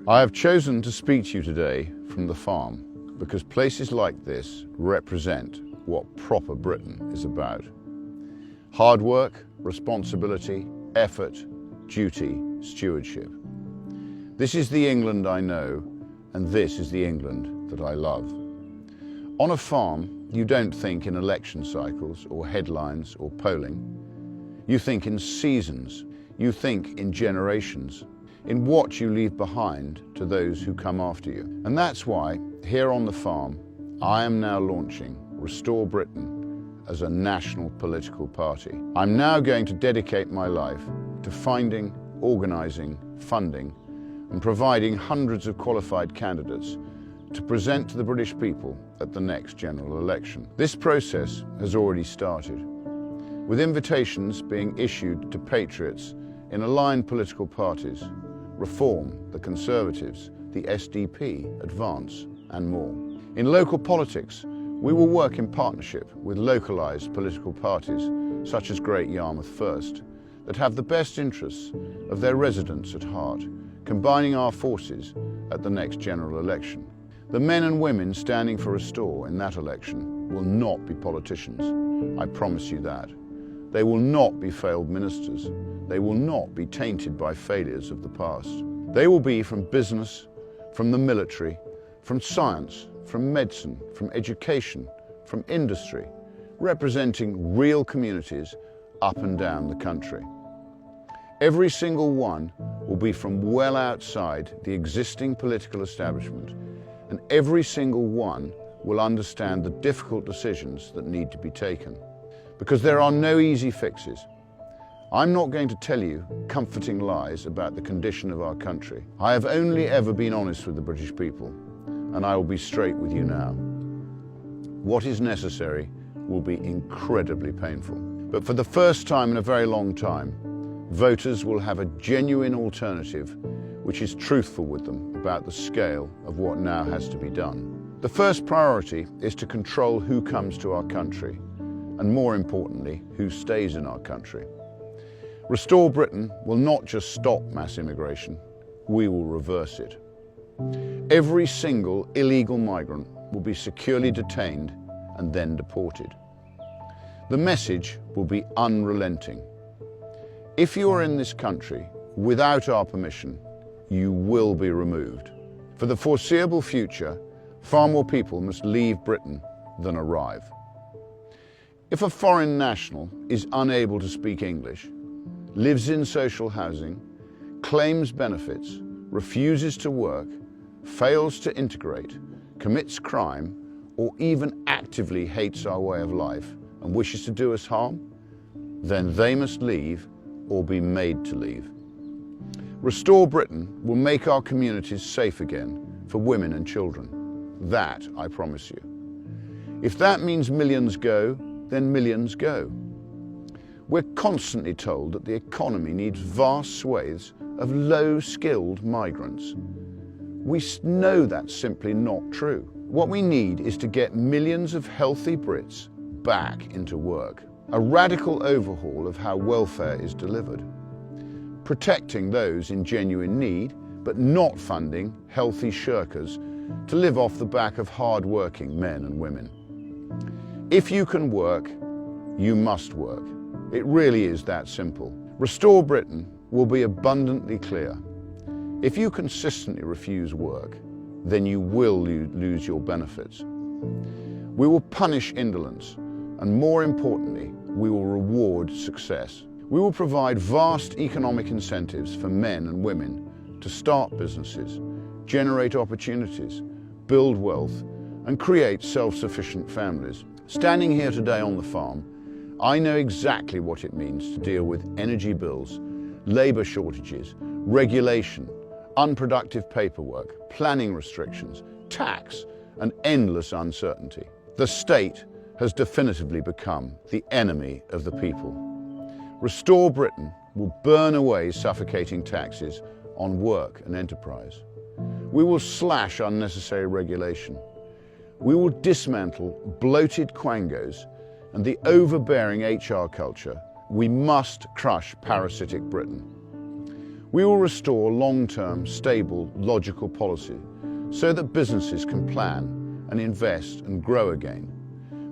I have chosen to speak to you today from the farm because places like this represent what proper Britain is about. Hard work, responsibility, effort, duty, stewardship. This is the England I know, and this is the England that I love. On a farm, you don't think in election cycles or headlines or polling. You think in seasons. You think in generations, in what you leave behind to those who come after you. And that's why, here on the farm, I am now launching Restore Britain as a national political party. I'm now going to dedicate my life to finding, organising, funding, and providing hundreds of qualified candidates to present to the British people at the next general election. This process has already started, with invitations being issued to patriots in aligned political parties, Reform, the Conservatives, the SDP, Advance, and more. In local politics, we will work in partnership with localised political parties, such as Great Yarmouth First, that have the best interests of their residents at heart, combining our forces at the next general election. The men and women standing for Restore in that election will not be politicians, I promise you that. They will not be failed ministers. They will not be tainted by failures of the past. They will be from business, from the military, from science, from medicine, from education, from industry, representing real communities up and down the country. Every single one will be from well outside the existing political establishment, and every single one will understand the difficult decisions that need to be taken. Because there are no easy fixes. I'm not going to tell you comforting lies about the condition of our country. I have only ever been honest with the British people, and I will be straight with you now. What is necessary will be incredibly painful. But for the first time in a very long time, voters will have a genuine alternative which is truthful with them about the scale of what now has to be done. The first priority is to control who comes to our country, and more importantly, who stays in our country. Restore Britain will not just stop mass immigration, we will reverse it. Every single illegal migrant will be securely detained and then deported. The message will be unrelenting. If you are in this country without our permission, you will be removed. For the foreseeable future, far more people must leave Britain than arrive. If a foreign national is unable to speak English, lives in social housing, claims benefits, refuses to work, fails to integrate, commits crime, or even actively hates our way of life and wishes to do us harm, then they must leave or be made to leave. Restore Britain will make our communities safe again for women and children. That I promise you. If that means millions go, then millions go. We're constantly told that the economy needs vast swathes of low-skilled migrants. We know that's simply not true. What we need is to get millions of healthy Brits back into work. A radical overhaul of how welfare is delivered. Protecting those in genuine need, but not funding healthy shirkers to live off the back of hard-working men and women. If you can work, you must work. It really is that simple. Restore Britain will be abundantly clear. If you consistently refuse work, then you will lose your benefits. We will punish indolence, and more importantly, we will reward success. We will provide vast economic incentives for men and women to start businesses, generate opportunities, build wealth, and create self-sufficient families. Standing here today on the farm, I know exactly what it means to deal with energy bills, labour shortages, regulation, unproductive paperwork, planning restrictions, tax, and endless uncertainty. The state has definitively become the enemy of the people. Restore Britain will burn away suffocating taxes on work and enterprise. We will slash unnecessary regulation. We will dismantle bloated quangos and the overbearing HR culture. We must crush parasitic Britain. We will restore long-term, stable, logical policy so that businesses can plan and invest and grow again.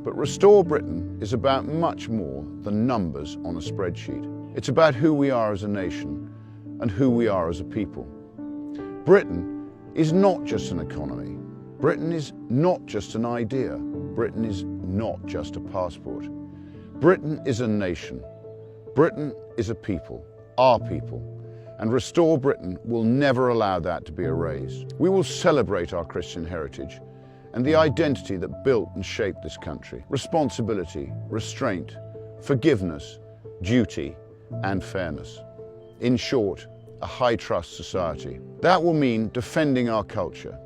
But Restore Britain is about much more than numbers on a spreadsheet. It's about who we are as a nation and who we are as a people. Britain is not just an economy. Britain is not just an idea. Britain is not just a passport. Britain is a nation. Britain is a people, our people. And Restore Britain will never allow that to be erased. We will celebrate our Christian heritage and the identity that built and shaped this country. Responsibility, restraint, forgiveness, duty, and fairness. In short, a high-trust society. That will mean defending our culture.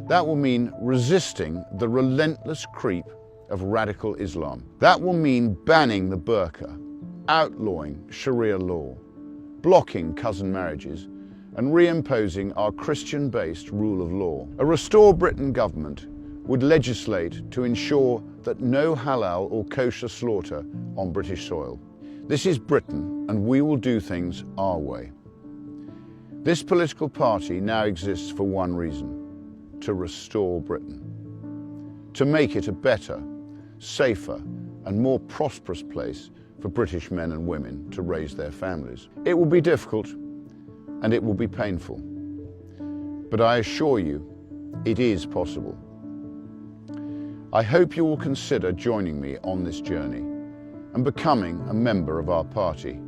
That will mean resisting the relentless creep of radical Islam. That will mean banning the burqa, outlawing Sharia law, blocking cousin marriages, and reimposing our Christian-based rule of law. A Restore Britain government would legislate to ensure that no halal or kosher slaughter on British soil. This is Britain, and we will do things our way. This political party now exists for one reason: to restore Britain, to make it a better, safer, and more prosperous place for British men and women to raise their families. It will be difficult and it will be painful, but I assure you, it is possible. I hope you will consider joining me on this journey and becoming a member of our party.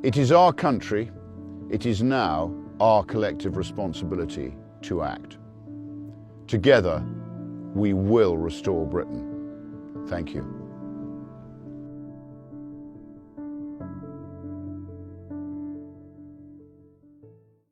It is our country, it is now our collective responsibility to act. Together, we will restore Britain. Thank you.